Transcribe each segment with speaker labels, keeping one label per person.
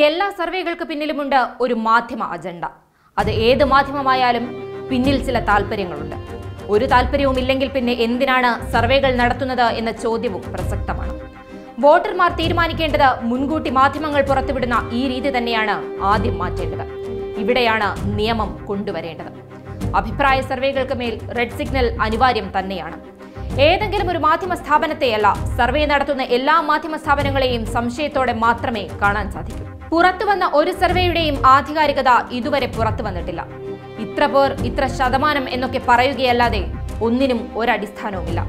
Speaker 1: എല്ലാ സർവേകൾക്ക് പിന്നിലുമുണ്ട് ഒരു മാധ്യമ അജണ്ട. അത് ഏത് മാധ്യമമായാലും പിന്നിൽ ചില താല്പര്യങ്ങളുണ്ട്. ഒരു താല്പര്യവും ഇല്ലെങ്കിൽ പിന്നെ എന്തിനാണ് സർവേകൾ നടത്തുന്നത് എന്ന ചോദ്യവും പ്രസക്തമാണ്. വോട്ടർമാർ തീരുമാനിക്കേണ്ടത് മുൻകൂട്ടി മാധ്യമങ്ങൾ പുറത്തുവിടുന്ന ഈ രീതി തന്നെയാണ് ആദ്യം മാറ്റേണ്ടത്. ഇവിടെയാണ് നിയമം കൊണ്ടുവരേണ്ടത്. അഭിപ്രായ സർവേകൾക്ക് മേൽ റെഡ് സിഗ്നൽ അനിവാര്യം തന്നെയാണ്. ഏതെങ്കിലും ഒരു മാധ്യമ സ്ഥാപനത്തെയല്ല, സർവേ നടത്തുന്ന എല്ലാ മാധ്യമ സ്ഥാപനങ്ങളെയും സംശയത്തോടെ മാത്രമേ കാണാൻ സാധിക്കൂ. പുറത്തുവന്ന ഒരു സർവേയുടെയും ആധികാരികത ഇതുവരെ പുറത്തു വന്നിട്ടില്ല. ഇത്ര പേർ ഇത്ര ശതമാനം എന്നൊക്കെ പറയുകയല്ലാതെ ഒന്നിനും ഒരടിസ്ഥാനവുമില്ല.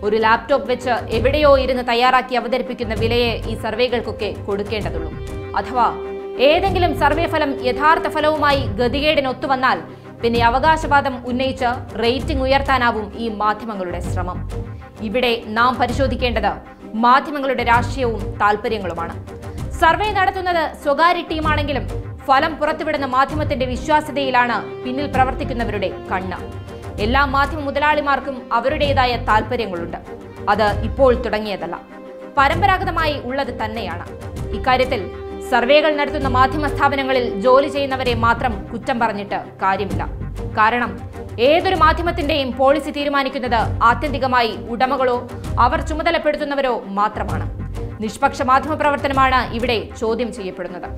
Speaker 1: ഒരു ലാപ്ടോപ്പ് വെച്ച് എവിടെയോ ഇരുന്ന് തയ്യാറാക്കി അവതരിപ്പിക്കുന്ന വിലയെ ഈ സർവേകൾക്കൊക്കെ കൊടുക്കേണ്ടതുള്ളൂ. അഥവാ ഏതെങ്കിലും സർവേ ഫലം യഥാർത്ഥ ഫലവുമായി ഗതികേടിനൊത്തുവന്നാൽ പിന്നെ അവകാശവാദം ഉന്നയിച്ച് റേറ്റിംഗ് ഉയർത്താനാവും ഈ മാധ്യമങ്ങളുടെ ശ്രമം. ഇവിടെ നാം പരിശോധിക്കേണ്ടത് മാധ്യമങ്ങളുടെ രാഷ്ട്രീയവും താല്പര്യങ്ങളുമാണ്. സർവേ നടത്തുന്നത് സ്വകാര്യ ടീമാണെങ്കിലും ഫലം പുറത്തുവിടുന്ന മാധ്യമത്തിന്റെ വിശ്വാസ്യതയിലാണ് പിന്നിൽ പ്രവർത്തിക്കുന്നവരുടെ കണ്ണ്. എല്ലാ മാധ്യമ മുതലാളിമാർക്കും അവരുടേതായ താല്പര്യങ്ങളുണ്ട്. അത് ഇപ്പോൾ തുടങ്ങിയതല്ല, പരമ്പരാഗതമായി ഉള്ളത് തന്നെയാണ്. ഇക്കാര്യത്തിൽ സർവേകൾ നടത്തുന്ന മാധ്യമ സ്ഥാപനങ്ങളിൽ ജോലി ചെയ്യുന്നവരെ മാത്രം കുറ്റം പറഞ്ഞിട്ട് കാര്യമില്ല. കാരണം ഏതൊരു മാധ്യമത്തിന്റെയും പോളിസി തീരുമാനിക്കുന്നത് ആത്യന്തികമായി ഉടമകളോ അവർ ചുമതലപ്പെടുത്തുന്നവരോ മാത്രമാണ്. നിഷ്പക്ഷ മാധ്യമ പ്രവർത്തനമാണ് ഇവിടെ ചോദ്യം ചെയ്യപ്പെടുന്നത്.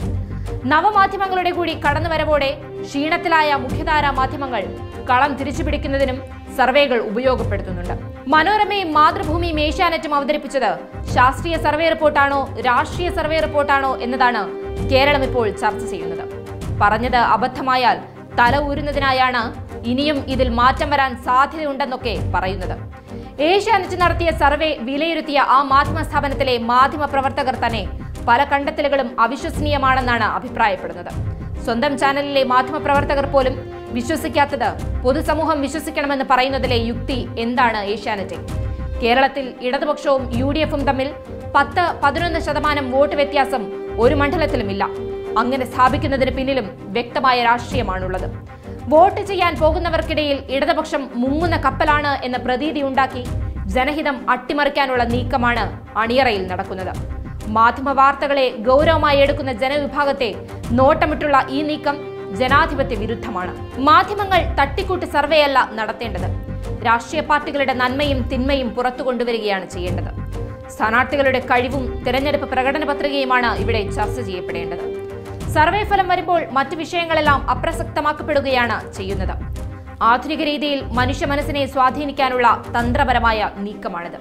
Speaker 1: നവമാധ്യമങ്ങളുടെ കൂടി കടന്നുവരവോടെ ക്ഷീണത്തിലായ മുഖ്യധാരാ മാധ്യമങ്ങൾ കളം തിരിച്ചുപിടിക്കുന്നതിനും സർവേകൾ ഉപയോഗപ്പെടുത്തുന്നുണ്ട്. മനോരമയും മാതൃഭൂമിയും ഏഷ്യാനെറ്റും അവതരിപ്പിച്ചത് ശാസ്ത്രീയ സർവേ റിപ്പോർട്ടാണോ രാഷ്ട്രീയ സർവേ റിപ്പോർട്ടാണോ എന്നതാണ് കേരളം ഇപ്പോൾ ചർച്ച ചെയ്യുന്നത്. പറഞ്ഞത് അബദ്ധമായാൽ തല ഊരുന്നതിനായാണ് ഇനിയും ഇതിൽ മാറ്റം വരാൻ സാധ്യതയുണ്ടെന്നൊക്കെ പറയുന്നത്. ഏഷ്യാനെറ്റ് നടത്തിയ സർവേ വിലയിരുത്തിയ ആ മാധ്യമ സ്ഥാപനത്തിലെ മാധ്യമ പ്രവർത്തകർ തന്നെ പല കണ്ടെത്തലുകളും അവിശ്വസനീയമാണെന്നാണ് അഭിപ്രായപ്പെടുന്നത്. സ്വന്തം ചാനലിലെ മാധ്യമ പ്രവർത്തകർ പോലും വിശ്വസിക്കാത്തത് പൊതുസമൂഹം വിശ്വസിക്കണമെന്ന് പറയുന്നതിലെ യുക്തി എന്താണ് ഏഷ്യാനെറ്റ്? കേരളത്തിൽ ഇടതുപക്ഷവും UDF-ഉം തമ്മിൽ 10-11% വോട്ട് വ്യത്യാസം ഒരു മണ്ഡലത്തിലുമില്ല. അങ്ങനെ സ്ഥാപിക്കുന്നതിന് പിന്നിലും വ്യക്തമായ രാഷ്ട്രീയമാണുള്ളത്. വോട്ട് ചെയ്യാൻ പോകുന്നവർക്കിടയിൽ ഇടതുപക്ഷം മുങ്ങുന്ന കപ്പലാണ് എന്ന പ്രതീതി ഉണ്ടാക്കി ജനഹിതം അട്ടിമറിക്കാനുള്ള നീക്കമാണ് അണിയറയിൽ നടക്കുന്നത്. മാധ്യമ വാർത്തകളെ ഗൗരവമായി എടുക്കുന്ന ജനവിഭാഗത്തെ നോട്ടമിട്ടുള്ള ഈ നീക്കം ജനാധിപത്യ വിരുദ്ധമാണ്. മാധ്യമങ്ങൾ തട്ടിക്കൂട്ട് സർവേയല്ല നടത്തേണ്ടത്. രാഷ്ട്രീയ പാർട്ടികളുടെ നന്മയും തിന്മയും പുറത്തു കൊണ്ടുവരികയാണ് ചെയ്യേണ്ടത്. സ്ഥാനാർത്ഥികളുടെ കഴിവും തിരഞ്ഞെടുപ്പ് പ്രകടന പത്രികയുമാണ് ഇവിടെ ചർച്ച ചെയ്യപ്പെടേണ്ടത്. സർവേ ഫലം വരുമ്പോൾ മറ്റു വിഷയങ്ങളെല്ലാം അപ്രസക്തമാക്കപ്പെടുകയാണ് ചെയ്യുന്നത്. ആധുനിക രീതിയിൽ മനുഷ്യ മനസ്സിനെ സ്വാധീനിക്കാനുള്ള തന്ത്രപരമായ നീക്കമാണിത്.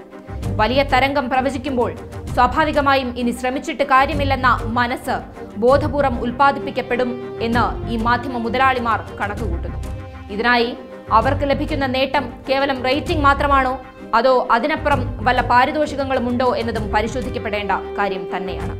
Speaker 1: വലിയ തരംഗം പ്രവചിക്കുമ്പോൾ സ്വാഭാവികമായും ഇനി ശ്രമിച്ചിട്ട് കാര്യമില്ലെന്ന മനസ്സ് ബോധപൂർവം ഉൽപ്പാദിപ്പിക്കപ്പെടും എന്ന് ഈ മാധ്യമ മുതലാളിമാർ കണക്കുകൂട്ടുന്നു. ഇതിനായി അവർക്ക് ലഭിക്കുന്ന നേട്ടം കേവലം റേറ്റിംഗ് മാത്രമാണോ അതോ അതിനപ്പുറം വല്ല പാരിതോഷികങ്ങളും ഉണ്ടോ എന്നതും പരിശോധിക്കപ്പെടേണ്ട കാര്യം തന്നെയാണ്.